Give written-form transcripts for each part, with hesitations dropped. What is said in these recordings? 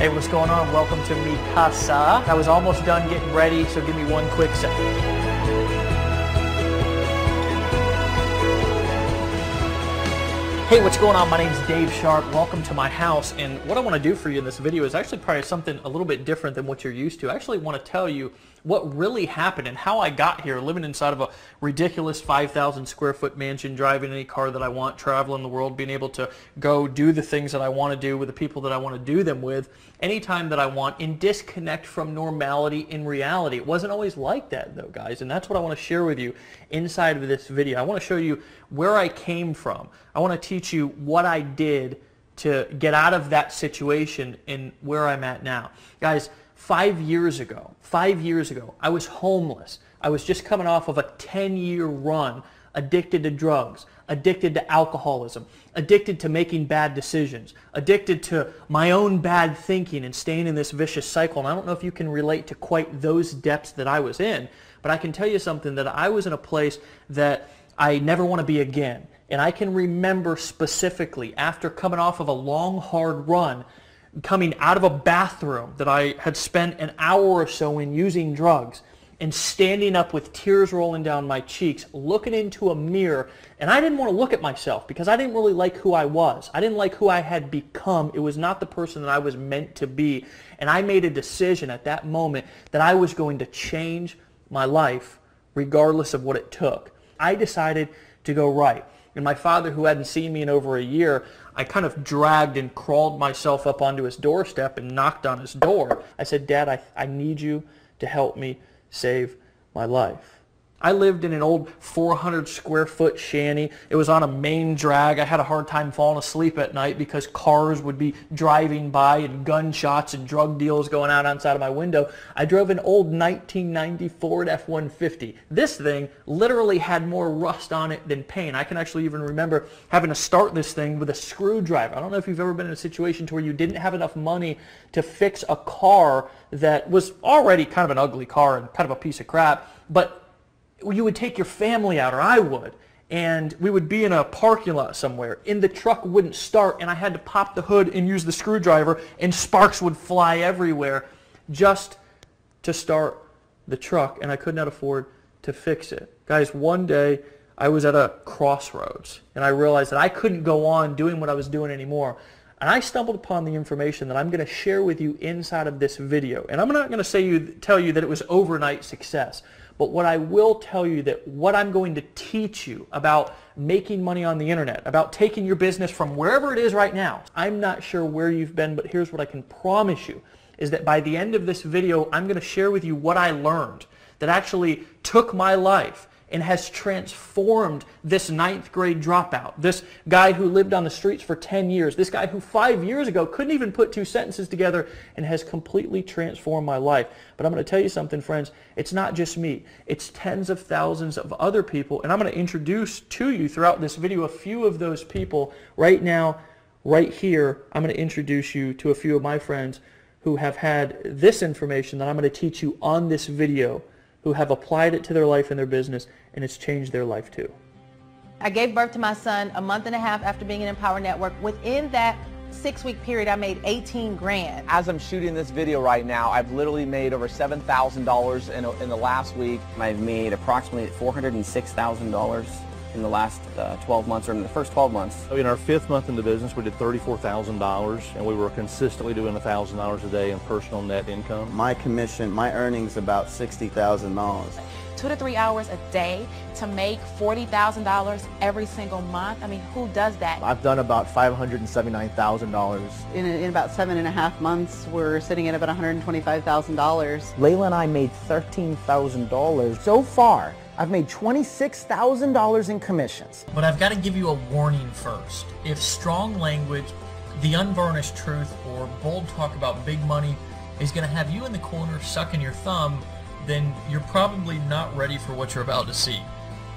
Hey, what's going on? Welcome to Mi Casa. I was almost done getting ready, so give me one quick second. Hey, what's going on? My name's Dave Sharp. Welcome to my house, and what I want to do for you in this video is actually probably something a little bit different than what you're used to. I actually want to tell you what really happened and how I got here, living inside of a ridiculous 5,000 square foot mansion, driving any car that I want, traveling the world, being able to go do the things that I want to do with the people that I want to do them with anytime that I want, and disconnect from normality in reality. It wasn't always like that though, guys, and that's what I want to share with you inside of this video. I want to show you where I came from. I want to teach you what I did to get out of that situation and where I'm at now. Guys, 5 years ago, I was homeless. I was just coming off of a 10-year run, addicted to drugs, addicted to alcoholism, addicted to making bad decisions, addicted to my own bad thinking and staying in this vicious cycle. And I don't know if you can relate to quite those depths that I was in, but I can tell you something, that I was in a place that I never want to be again. And I can remember specifically, after coming off of a long, hard run, coming out of a bathroom that I had spent an hour or so in using drugs, and standing up with tears rolling down my cheeks, looking into a mirror, and I didn't want to look at myself because I didn't really like who I was. I didn't like who I had become. It was not the person that I was meant to be. And I made a decision at that moment that I was going to change my life regardless of what it took. I decided to go right. And my father, who hadn't seen me in over a year, I kind of dragged and crawled myself up onto his doorstep and knocked on his door. I said, "Dad, I need you to help me save my life." I lived in an old 400 square foot shanty. It was on a main drag. I had a hard time falling asleep at night because cars would be driving by and gunshots and drug deals going out outside of my window. I drove an old 1990 Ford F-150. This thing literally had more rust on it than paint. I can actually even remember having to start this thing with a screwdriver. I don't know if you've ever been in a situation to where you didn't have enough money to fix a car that was already kind of an ugly car and kind of a piece of crap, but you would take your family out, or I would, and we would be in a parking lot somewhere, and the truck wouldn't start, and I had to pop the hood and use the screwdriver, and sparks would fly everywhere just to start the truck, and I could not afford to fix it. Guys, one day I was at a crossroads, and I realized that I couldn't go on doing what I was doing anymore. And I stumbled upon the information that I'm going to share with you inside of this video. And I'm not going to tell you that it was overnight success. But what I will tell you, that what I'm going to teach you about making money on the internet, about taking your business from wherever it is right now. I'm not sure where you've been, but here's what I can promise you, is that by the end of this video, I'm going to share with you what I learned that actually took my life and has transformed this 9th grade dropout, this guy who lived on the streets for 10 years, this guy who 5 years ago couldn't even put 2 sentences together, and has completely transformed my life. But I'm going to tell you something, friends, it's not just me. It's tens of thousands of other people, and I'm going to introduce to you throughout this video a few of those people. Right now, right here, I'm going to introduce you to a few of my friends who have had this information that I'm going to teach you on this video, who have applied it to their life and their business, and it's changed their life too. I gave birth to my son a month and a half after being in Empower Network. Within that 6-week period, I made 18 grand. As I'm shooting this video right now, I've literally made over $7,000 in the last week. I've made approximately $406,000 in the last 12 months, or in the first 12 months. In our 5th month in the business, we did $34,000, and we were consistently doing $1,000 a day in personal net income. My commission, my earnings, about $60,000. 2 to 3 hours a day to make $40,000 every single month. I mean, who does that? I've done about $579,000. In about 7.5 months, we're sitting at about $125,000. Layla and I made $13,000. So far, I've made $26,000 in commissions. But I've got to give you a warning first. If strong language, the unvarnished truth, or bold talk about big money is going to have you in the corner sucking your thumb, then you're probably not ready for what you're about to see.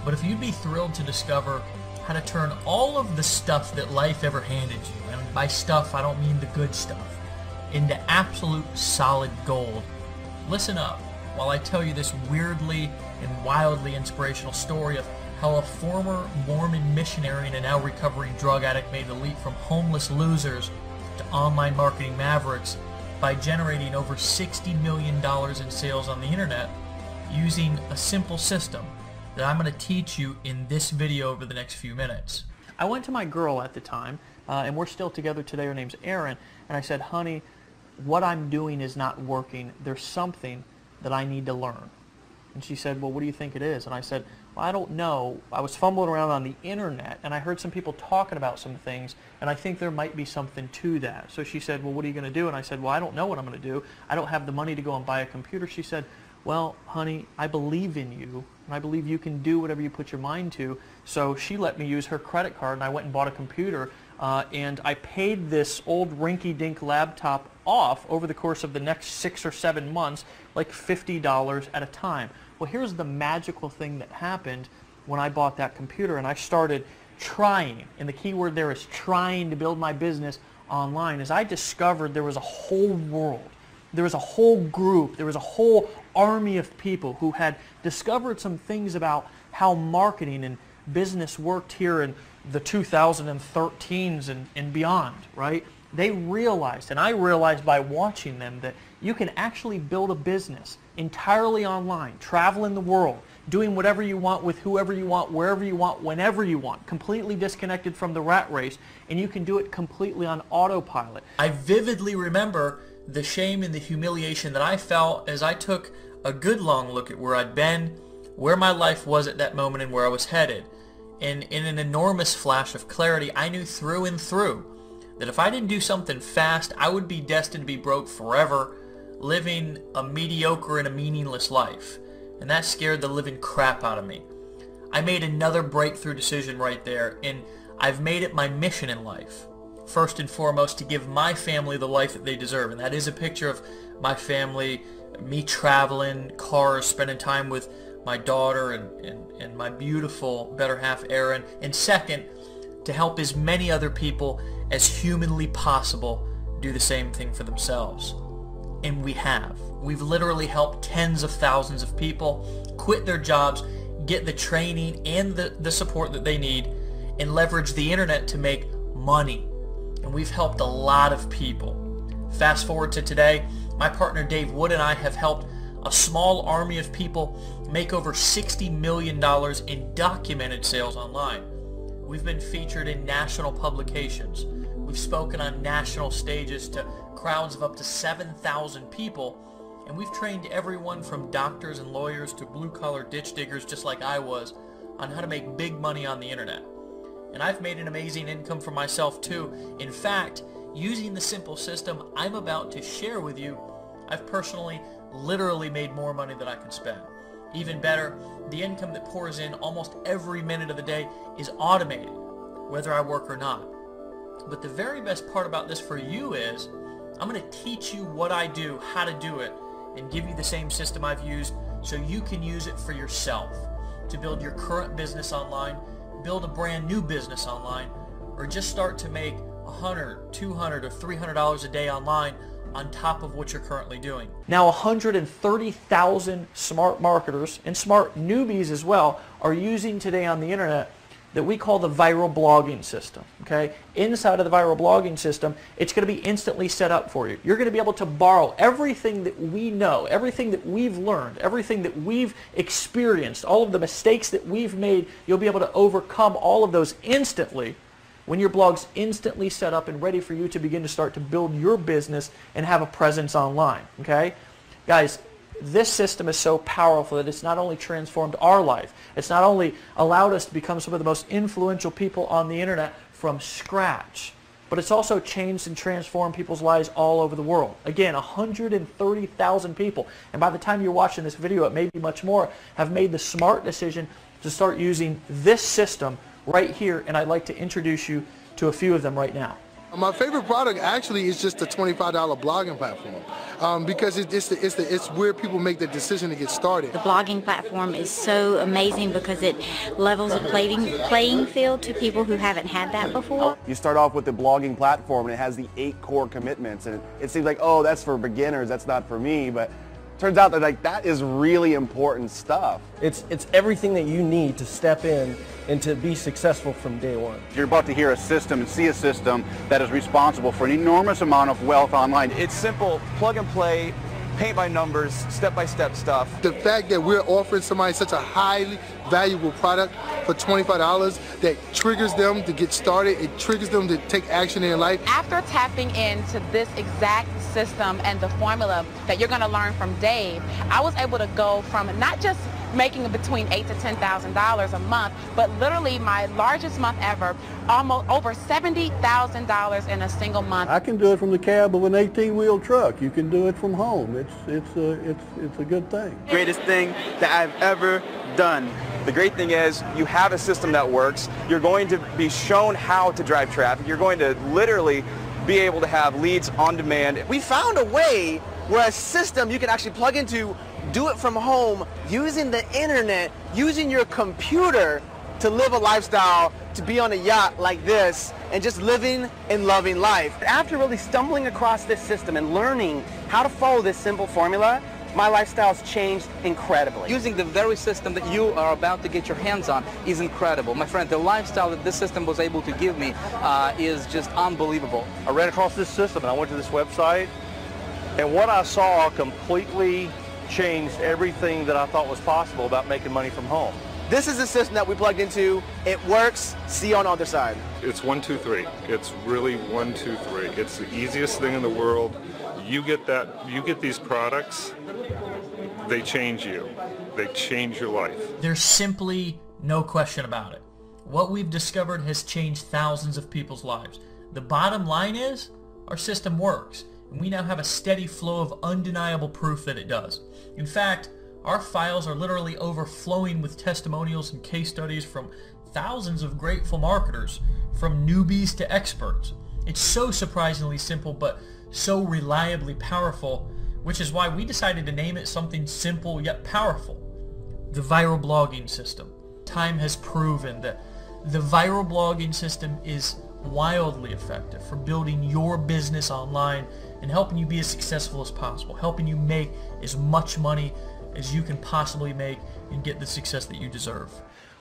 But if you'd be thrilled to discover how to turn all of the stuff that life ever handed you, and by stuff I don't mean the good stuff, into absolute solid gold, listen up while I tell you this weirdly and wildly inspirational story of how a former Mormon missionary and a now recovering drug addict made the leap from homeless losers to online marketing mavericks, by generating over $60 million in sales on the internet using a simple system that I'm going to teach you in this video over the next few minutes. I went to my girl at the time, and we're still together today. Her name's Erin, and I said, honey, what I'm doing is not working. There's something that I need to learn. And she said, well, what do you think it is? And I said, well, I don't know. I was fumbling around on the internet, and I heard some people talking about some things, and I think there might be something to that. So she said, well, what are you going to do? And I said, well, I don't know what I'm going to do. I don't have the money to go and buy a computer. She said, well, honey, I believe in you, and I believe you can do whatever you put your mind to. So she let me use her credit card, and I went and bought a computer, and I paid this old rinky-dink laptop off over the course of the next 6 or 7 months, like $50 at a time. Well, here's the magical thing that happened when I bought that computer, and I started trying, and the key word there is trying to build my business online, as I discovered there was a whole world. There was a whole group, there was a whole army of people who had discovered some things about how marketing and business worked here in the 2013s and beyond, right? They realized, and I realized by watching them, that you can actually build a business entirely online, traveling the world, doing whatever you want with whoever you want, wherever you want, whenever you want, completely disconnected from the rat race, and you can do it completely on autopilot. I vividly remember the shame and the humiliation that I felt as I took a good long look at where I'd been, where my life was at that moment, and where I was headed. And in an enormous flash of clarity, I knew through and through that if I didn't do something fast, I would be destined to be broke forever, living a mediocre and a meaningless life. And that scared the living crap out of me. I made another breakthrough decision right there, and I've made it my mission in life. First and foremost, to give my family the life that they deserve. And that is a picture of my family, me traveling, cars, spending time with my daughter and my beautiful better half, Erin. And second, to help as many other people as humanly possible do the same thing for themselves. And we have. We've literally helped tens of thousands of people quit their jobs, get the training and the support that they need, and leverage the internet to make money. And we've helped a lot of people. Fast forward to today, my partner Dave Wood and I have helped a small army of people make over $60 million in documented sales online. We've been featured in national publications. We've spoken on national stages to crowds of up to 7,000 people, and we've trained everyone from doctors and lawyers to blue-collar ditch diggers just like I was on how to make big money on the internet. And I've made an amazing income for myself too. In fact, using the simple system I'm about to share with you, I've personally literally made more money than I can spend. Even better, the income that pours in almost every minute of the day is automated, whether I work or not. But the very best part about this for you is I'm going to teach you what I do, how to do it, and give you the same system I've used so you can use it for yourself to build your current business online, build a brand new business online, or just start to make $100, $200, or $300 a day online on top of what you're currently doing. Now 130,000 smart marketers and smart newbies as well are using today on the internet that we call the viral blogging system. Okay? Inside of the viral blogging system, it's going to be instantly set up for you. You're going to be able to borrow everything that we know, everything that we've learned, everything that we've experienced, all of the mistakes that we've made. You'll be able to overcome all of those instantly when your blog's instantly set up and ready for you to begin to start to build your business and have a presence online. Okay? Guys, this system is so powerful that it's not only transformed our life, it's not only allowed us to become some of the most influential people on the internet from scratch, but it's also changed and transformed people's lives all over the world. Again, 130,000 people, and by the time you're watching this video, it may be much more, have made the smart decision to start using this system right here, and I'd like to introduce you to a few of them right now. My favorite product actually is just the $25 blogging platform because it's where people make the decision to get started. The blogging platform is so amazing because it levels the playing field to people who haven't had that before. You start off with the blogging platform and it has the 8 core commitments, and it seems like, oh, that's for beginners, that's not for me, but Turns out that that is really important stuff. It's everything that you need to step in and to be successful from day one. You're about to hear a system and see a system that is responsible for an enormous amount of wealth online. It's simple, plug and play, paint by numbers, step-by-step stuff. The fact that we're offering somebody such a highly valuable product for $25 that triggers them to get started, it triggers them to take action in their life. After tapping into this exact system and the formula that you're going to learn from Dave, I was able to go from not just making between $8,000 to $10,000 a month, but literally my largest month ever, almost over $70,000 in a single month. I can do it from the cab of an 18-wheel truck. You can do it from home. It's a good thing. Greatest thing that I've ever done. The great thing is you have a system that works. You're going to be shown how to drive traffic. You're going to literally be able to have leads on demand. We found a way where a system you can actually plug into, do it from home, using the internet, using your computer to live a lifestyle, to be on a yacht like this, and just living and loving life. After really stumbling across this system and learning how to follow this simple formula, my lifestyle's changed incredibly. Using the very system that you are about to get your hands on is incredible. My friend, the lifestyle that this system was able to give me is just unbelievable. I ran across this system and I went to this website, and what I saw completely changed everything that I thought was possible about making money from home. This is the system that we plugged into. It works. See you on the other side. It's 1, 2, 3. It's really 1, 2, 3. It's the easiest thing in the world. You get these products, they change you. They change your life. There's simply no question about it. What we've discovered has changed thousands of people's lives. The bottom line is, our system works, and we now have a steady flow of undeniable proof that it does. In fact, our files are literally overflowing with testimonials and case studies from thousands of grateful marketers, from newbies to experts. It's so surprisingly simple, but so reliably powerful, which is why we decided to name it something simple yet powerful: the viral blogging system. Time has proven that the viral blogging system is wildly effective for building your business online and helping you be as successful as possible, helping you make as much money as you can possibly make and get the success that you deserve.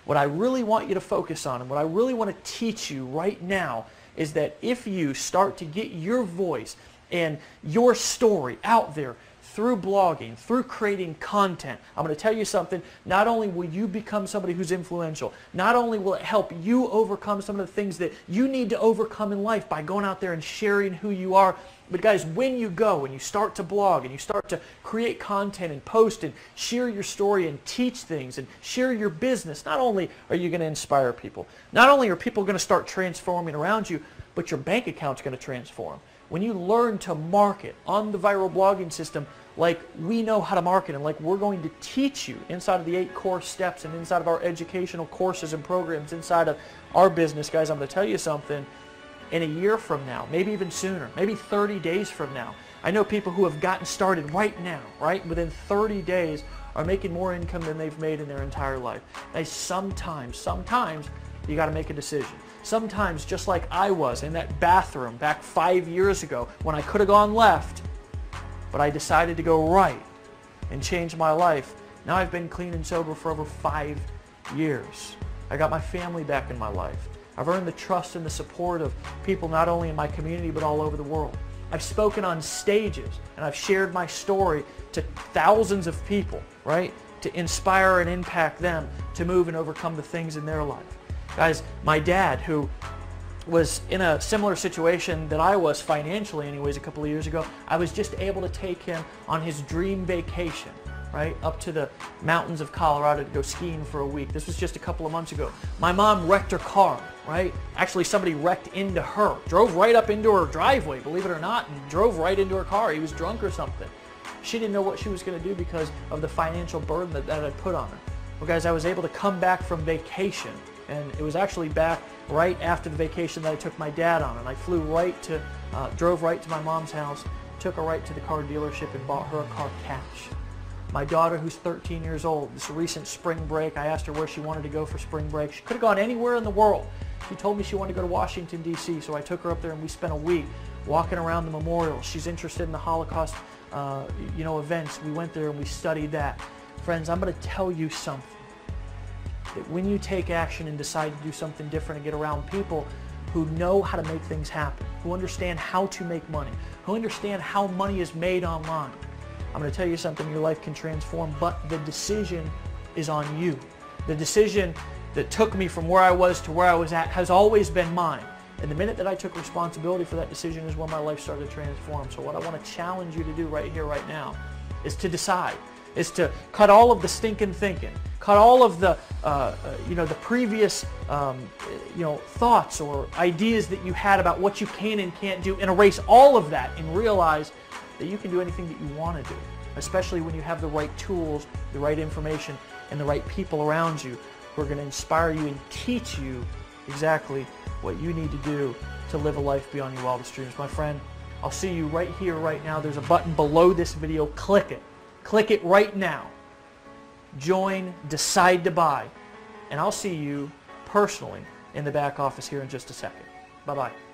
What I really want you to focus on and what I really want to teach you right now is that if you start to get your voice and your story out there through blogging, through creating content, I'm going to tell you something, not only will you become somebody who's influential, not only will it help you overcome some of the things that you need to overcome in life by going out there and sharing who you are, but guys, when you go and you start to blog and you start to create content and post and share your story and teach things and share your business, not only are you going to inspire people, not only are people going to start transforming around you, but your bank account's going to transform. When you learn to market on the viral blogging system like we know how to market and like we're going to teach you inside of the 8 core steps and inside of our educational courses and programs inside of our business, guys, I'm going to tell you something. In a year from now, maybe even sooner, maybe 30 days from now, I know people who have gotten started right now, right, within 30 days are making more income than they've made in their entire life. Guys, sometimes you got to make a decision. Sometimes, just like I was in that bathroom back 5 years ago when I could have gone left, but I decided to go right and change my life. Now I've been clean and sober for over 5 years. I got my family back in my life. I've earned the trust and the support of people not only in my community but all over the world. I've spoken on stages and I've shared my story to thousands of people, right? To inspire and impact them to move and overcome the things in their life. Guys, my dad, who was in a similar situation that I was financially anyways a couple of years ago, I was just able to take him on his dream vacation, right, up to the mountains of Colorado to go skiing for a week. This was just a couple of months ago. My mom wrecked her car, right? Actually, somebody wrecked into her, drove right up into her driveway, believe it or not, and drove right into her car. He was drunk or something. She didn't know what she was going to do because of the financial burden that I'd put on her. Well, guys, I was able to come back from vacation, and it was actually back right after the vacation that I took my dad on, and I flew right to, drove right to my mom's house, took her right to the car dealership and bought her a car cash. My daughter, who's 13 years old, this recent spring break, I asked her where she wanted to go for spring break. She could have gone anywhere in the world. She told me she wanted to go to Washington, D.C., so I took her up there and we spent a week walking around the memorial. She's interested in the Holocaust events. We went there and we studied that. Friends, I'm going to tell you something. That when you take action and decide to do something different and get around people who know how to make things happen, who understand how to make money, who understand how money is made online, I'm going to tell you something, your life can transform, but the decision is on you. The decision that took me from where I was to where I was at has always been mine. And the minute that I took responsibility for that decision is when my life started to transform. So what I want to challenge you to do right here, right now, is to decide, is to cut all of the stinking thinking, cut all of the, the previous, thoughts or ideas that you had about what you can and can't do, and erase all of that and realize that you can do anything that you want to do, especially when you have the right tools, the right information, and the right people around you who are going to inspire you and teach you exactly what you need to do to live a life beyond your wildest dreams. My friend, I'll see you right here, right now. There's a button below this video. Click it. Click it right now. Join, decide to buy, and I'll see you personally in the back office here in just a second. Bye-bye.